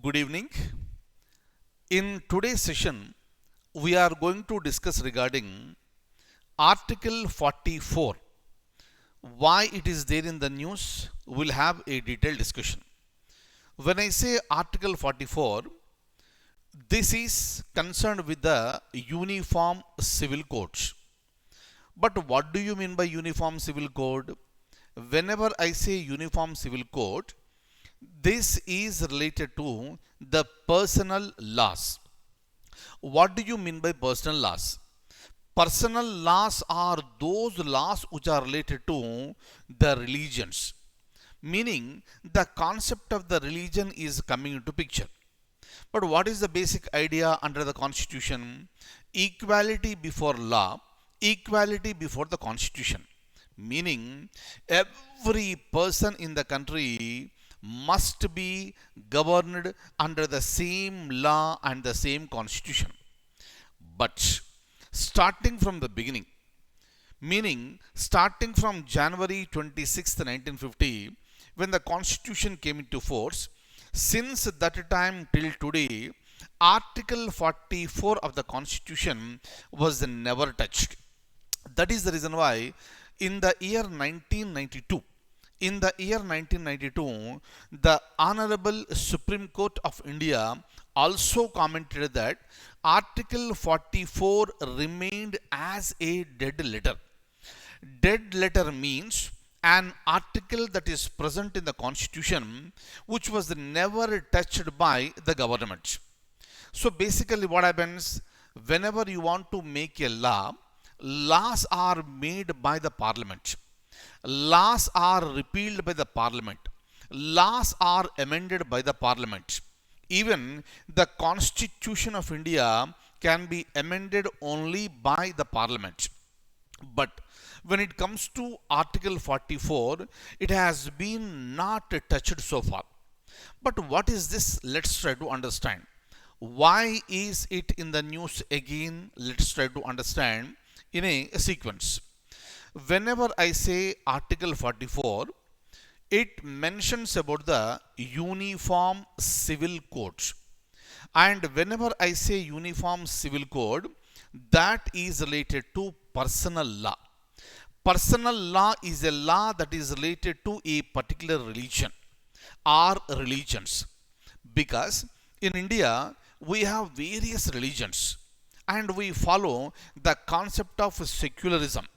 Good evening. In today's session, we are going to discuss regarding Article 44. Why it is there in the news, we'll have a detailed discussion. When I say Article 44, this is concerned with the Uniform Civil Codes. But what do you mean by Uniform Civil Code? Whenever I say Uniform Civil Code, this is related to the personal laws. What do you mean by personal laws? Personal laws are those laws which are related to the religions. Meaning, the concept of the religion is coming into picture. But what is the basic idea under the constitution? Equality before law, equality before the constitution. Meaning, every person in the country must be governed under the same law and the same constitution. But starting from the beginning, meaning starting from January 26th, 1950, when the constitution came into force, since that time till today, Article 44 of the constitution was never touched. That is the reason why in the year 1992, the Honorable Supreme Court of India also commented that Article 44 remained as a dead letter. Dead letter means an article that is present in the constitution which was never touched by the government. So basically, what happens whenever you want to make a law, laws are made by the parliament. Laws are repealed by the parliament. Laws are amended by the parliament. Even the Constitution of India can be amended only by the parliament. But when it comes to Article 44, it has been not touched so far. But what is this? Let's try to understand. Why is it in the news again? Let's try to understand in a sequence. Whenever I say Article 44, it mentions about the Uniform Civil Code. And whenever I say Uniform Civil Code, that is related to personal law. Personal law is a law that is related to a particular religion or religions. Because in India, we have various religions and we follow the concept of secularism.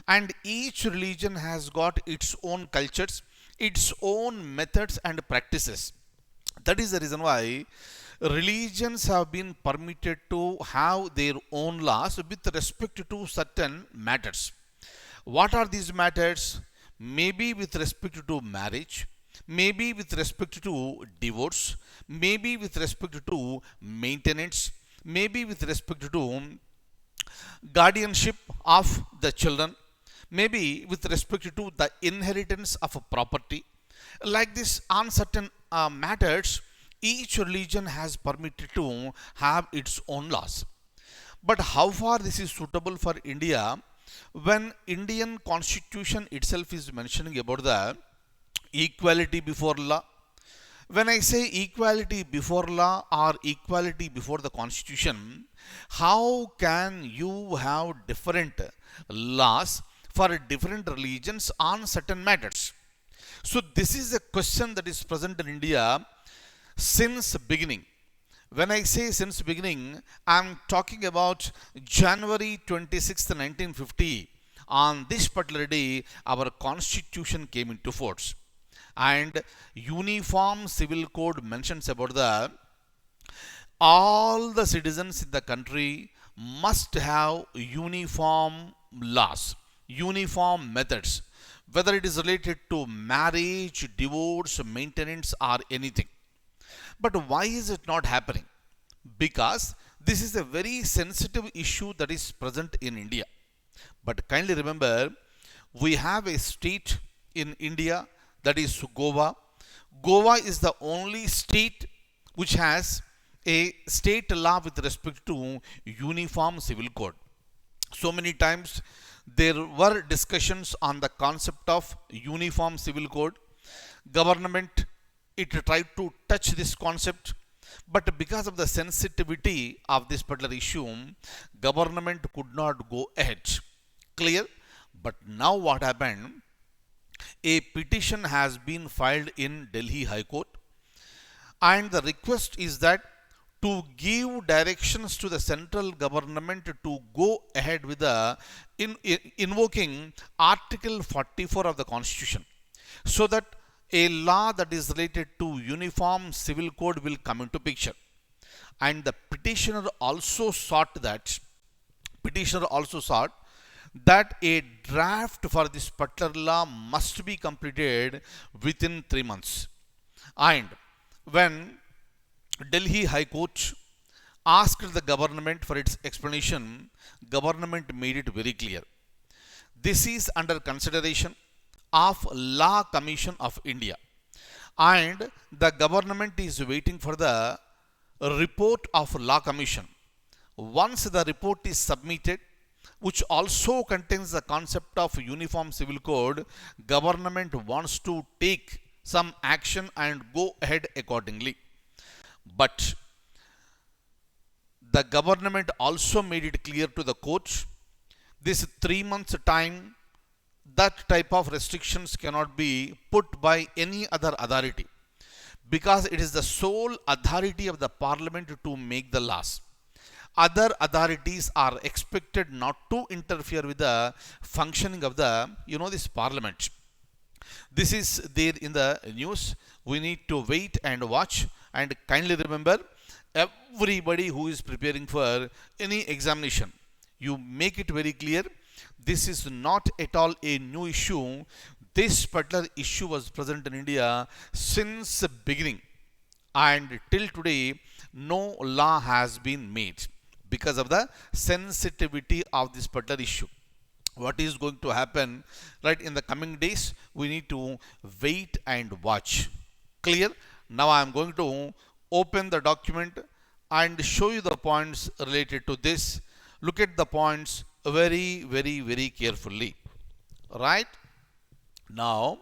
And each religion has got its own cultures, its own methods and practices. That is the reason why religions have been permitted to have their own laws with respect to certain matters. What are these matters? Maybe with respect to marriage, maybe with respect to divorce, maybe with respect to maintenance, maybe with respect to guardianship of the children, maybe with respect to the inheritance of a property. Like this, on certain matters, each religion has permitted to have its own laws. But how far this is suitable for India when Indian constitution itself is mentioning about the equality before law? When I say equality before law or equality before the constitution, how can you have different laws for different religions on certain matters? So this is a question that is present in India since beginning. When I say since beginning, I am talking about January 26th, 1950. On this particular day, our constitution came into force. And Uniform Civil Code mentions about the all the citizens in the country must have uniform laws, uniform methods, whether it is related to marriage, divorce, maintenance, or anything. But why is it not happening? Because this is a very sensitive issue that is present in India. But kindly remember, we have a state in India, that is Goa. Goa is the only state which has a state law with respect to Uniform Civil Code. So many times there were discussions on the concept of Uniform Civil Code. Government it tried to touch this concept, but because of the sensitivity of this particular issue, government could not go ahead. Clear? But now what happened? A petition has been filed in Delhi High Court, and the request is that to give directions to the central government to go ahead with the invoking Article 44 of the Constitution, so that a law that is related to uniform civil code will come into picture. And the petitioner also sought that a draft for this particular law must be completed within 3 months. And when Delhi High Court asked the government for its explanation, government made it very clear. This is under consideration of Law Commission of India, and the government is waiting for the report of Law Commission. Once the report is submitted, which also contains the concept of uniform civil code, government wants to take some action and go ahead accordingly. But the government also made it clear to the court, this 3 months time, that type of restrictions cannot be put by any other authority, because it is the sole authority of the parliament to make the laws. Other authorities are expected not to interfere with the functioning of the this parliament. This is there in the news. We need to wait and watch. And kindly remember, everybody who is preparing for any examination, you make it very clear, this is not at all a new issue. This particular issue was present in India since the beginning, and till today no law has been made because of the sensitivity of this particular issue. What is going to happen right in the coming days, we need to wait and watch. Clear? Now I am going to open the document and show you the points related to this. Look at the points very, very, very carefully. Right? Now,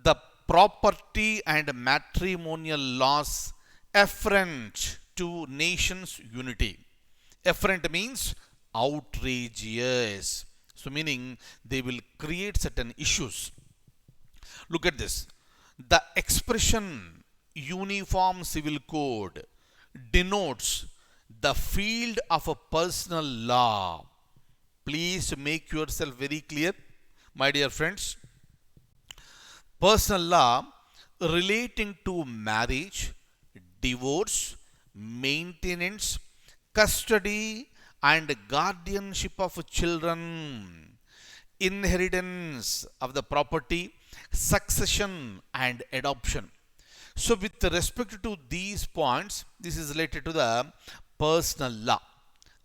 the property and matrimonial laws affront to nations' unity. Affront means outrageous. So meaning they will create certain issues. Look at this. The expression uniform civil code denotes the field of a personal law. Please make yourself very clear, my dear friends. Personal law relating to marriage, divorce, maintenance, custody and guardianship of children, inheritance of the property, succession and adoption. So with respect to these points, this is related to the personal law.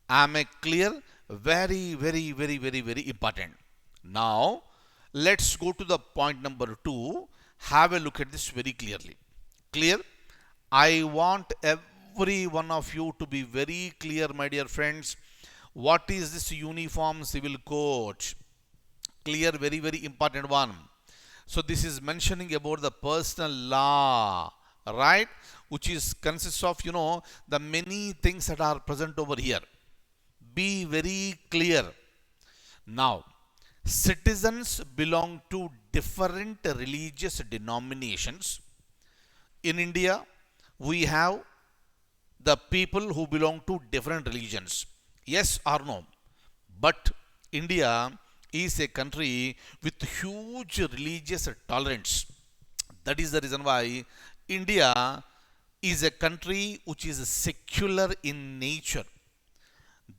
Am I clear? Very, very, very, very, very important. Now let's go to the point number 2. Have a look at this very clearly. Clear? I want every one of you to be very clear, my dear friends. What is this uniform civil code? Clear? Very, very important one. So this is mentioning about the personal law, right? Which is consists of the many things that are present over here. Be very clear. Now, citizens belong to different religious denominations. In India, we have the people who belong to different religions. Yes or no? But India is a country with huge religious tolerance. That is the reason why India is a country which is secular in nature.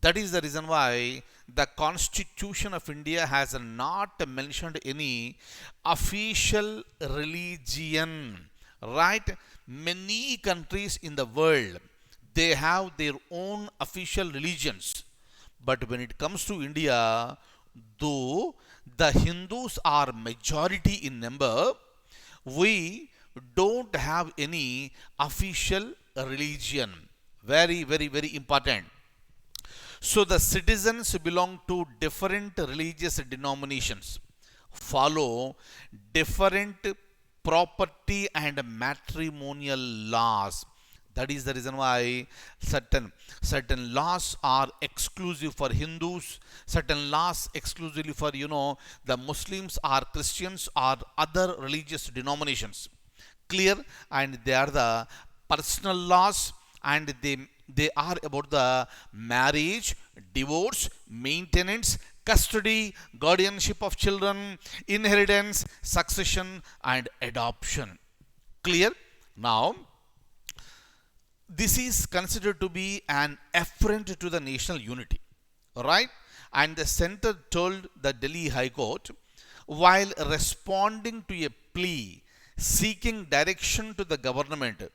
That is the reason why the Constitution of India has not mentioned any official religion. Right? Many countries in the world, they have their own official religions. But when it comes to India, though the Hindus are majority in number, we don't have any official religion. Very, very, very important. So the citizens belong to different religious denominations, follow different property and matrimonial laws. That is the reason why certain laws are exclusive for Hindus, certain laws exclusively for the Muslims or Christians or other religious denominations. Clear? And they are the personal laws, and they are about the marriage, divorce, maintenance, custody, guardianship of children, inheritance, succession, and adoption. Clear? Now, this is considered to be an affront to the national unity, right? And the center told the Delhi High Court, while responding to a plea seeking direction to the government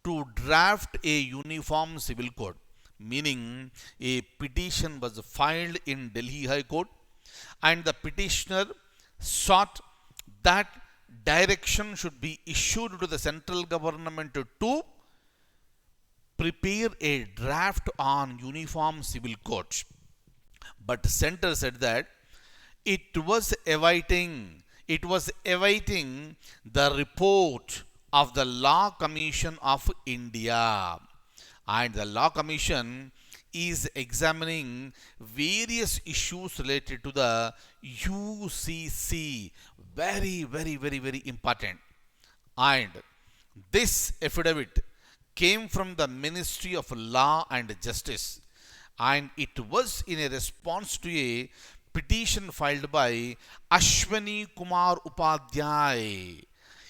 to draft a uniform civil code, meaning a petition was filed in Delhi High Court, and the petitioner sought that direction should be issued to the central government to prepare a draft on uniform civil code. But center said that it was awaiting the report of the Law Commission of India, and the Law Commission is examining various issues related to the UCC. Very, very, very, very important. And this affidavit came from the Ministry of Law and Justice, and it was in a response to a petition filed by Ashwani Kumar Upadhyay.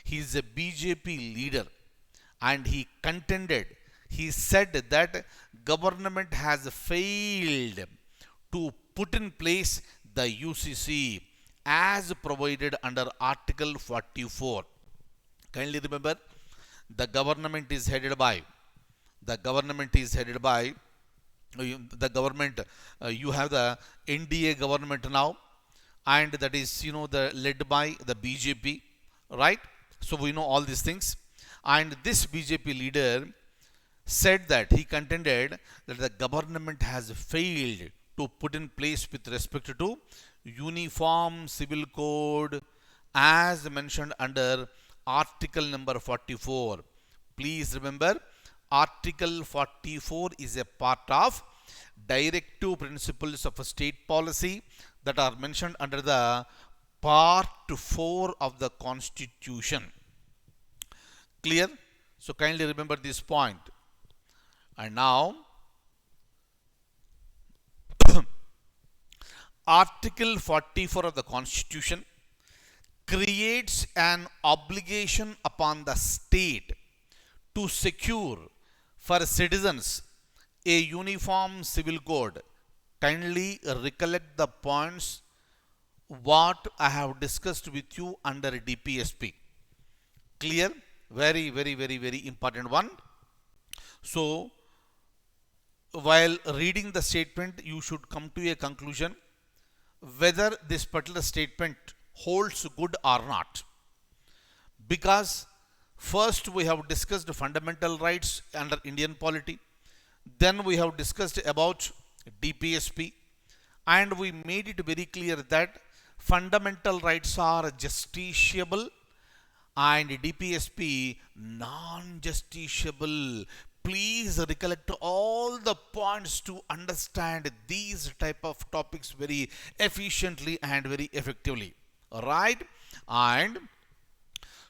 He is a BJP leader, and he said that government has failed to put in place the UCC as provided under Article 44. Kindly remember, the government is headed by the government is headed by the government you have the NDA government now, and that is the led by the BJP, right? So we know all these things. And this BJP leader said that he contended that the government has failed to put in place with respect to uniform civil code as mentioned under Article number 44. Please remember, Article 44 is a part of directive principles of a state policy that are mentioned under the Part 4 of the Constitution. Clear? So kindly remember this point. And now, Article 44 of the Constitution creates an obligation upon the state to secure for citizens a uniform civil code. Kindly recollect the points what I have discussed with you under DPSP. Clear? Very, very, very, very important one. So, while reading the statement, you should come to a conclusion whether this particular statement holds good or not. Because first we have discussed fundamental rights under Indian polity, then we have discussed about DPSP, and we made it very clear that fundamental rights are justiciable and DPSP non-justiciable. Please recollect all the points to understand these type of topics very efficiently and very effectively. Right? And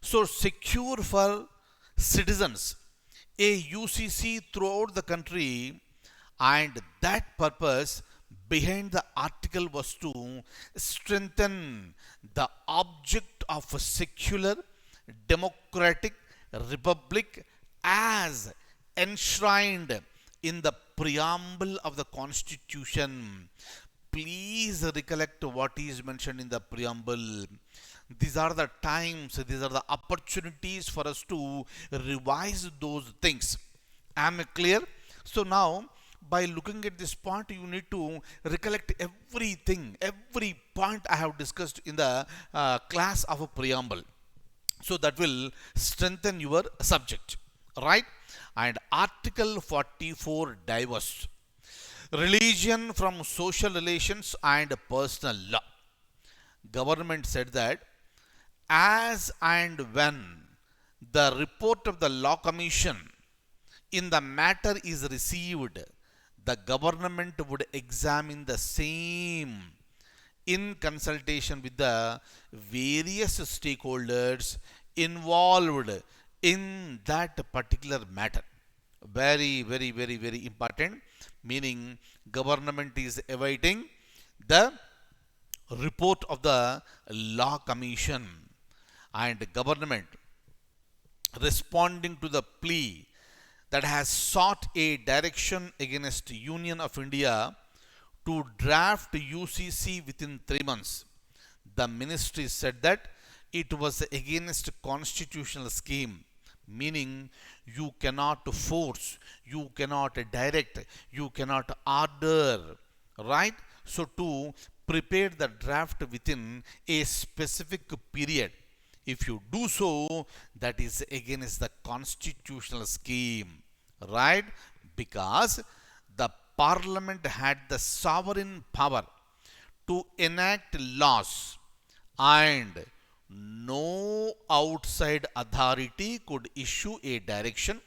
so secure for citizens a UCC throughout the country, and that purpose behind the article was to strengthen the object of a secular democratic republic as enshrined in the preamble of the Constitution. Please recollect what is mentioned in the preamble. These are the times, these are the opportunities for us to revise those things. Am I clear? So now, by looking at this point, you need to recollect everything, every point I have discussed in the class of a preamble. So that will strengthen your subject, right? And Article 44 diverse religion from social relations and personal law. Government said that as and when the report of the Law Commission in the matter is received, the government would examine the same in consultation with the various stakeholders involved in that particular matter. Very, very, very, very important. Meaning, government is awaiting the report of the Law Commission, and government responding to the plea that has sought a direction against Union of India to draft UCC within 3 months. The ministry said that it was against constitutional scheme, meaning you cannot force, you cannot direct, you cannot order, right? So to prepare the draft within a specific period, if you do so, that is against the constitutional scheme, right? Because the parliament had the sovereign power to enact laws, and no outside authority could issue a direction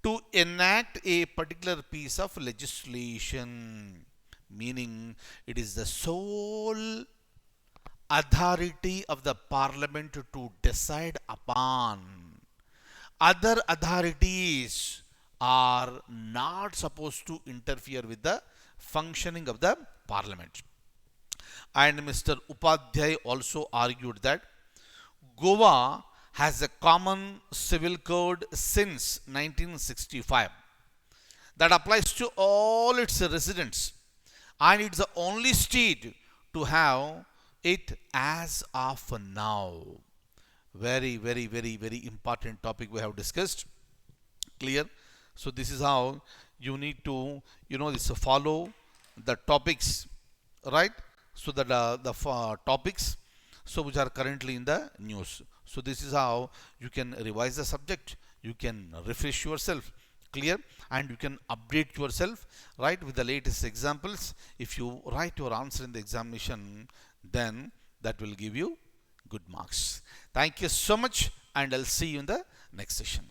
to enact a particular piece of legislation, meaning it is the sole authority of the parliament to decide upon. Other authorities are not supposed to interfere with the functioning of the parliament. And Mr. Upadhyay also argued that Goa has a common civil code since 1965 that applies to all its residents, and it's the only state to have it as of now. Very, very, very, very important topic we have discussed. Clear? So this is how you need to, this follow the topics, right? So that the topics, so which are currently in the news. So this is how you can revise the subject, you can refresh yourself. Clear? And you can update yourself, right, with the latest examples. If you write your answer in the examination, then that will give you good marks. Thank you so much, and I'll see you in the next session.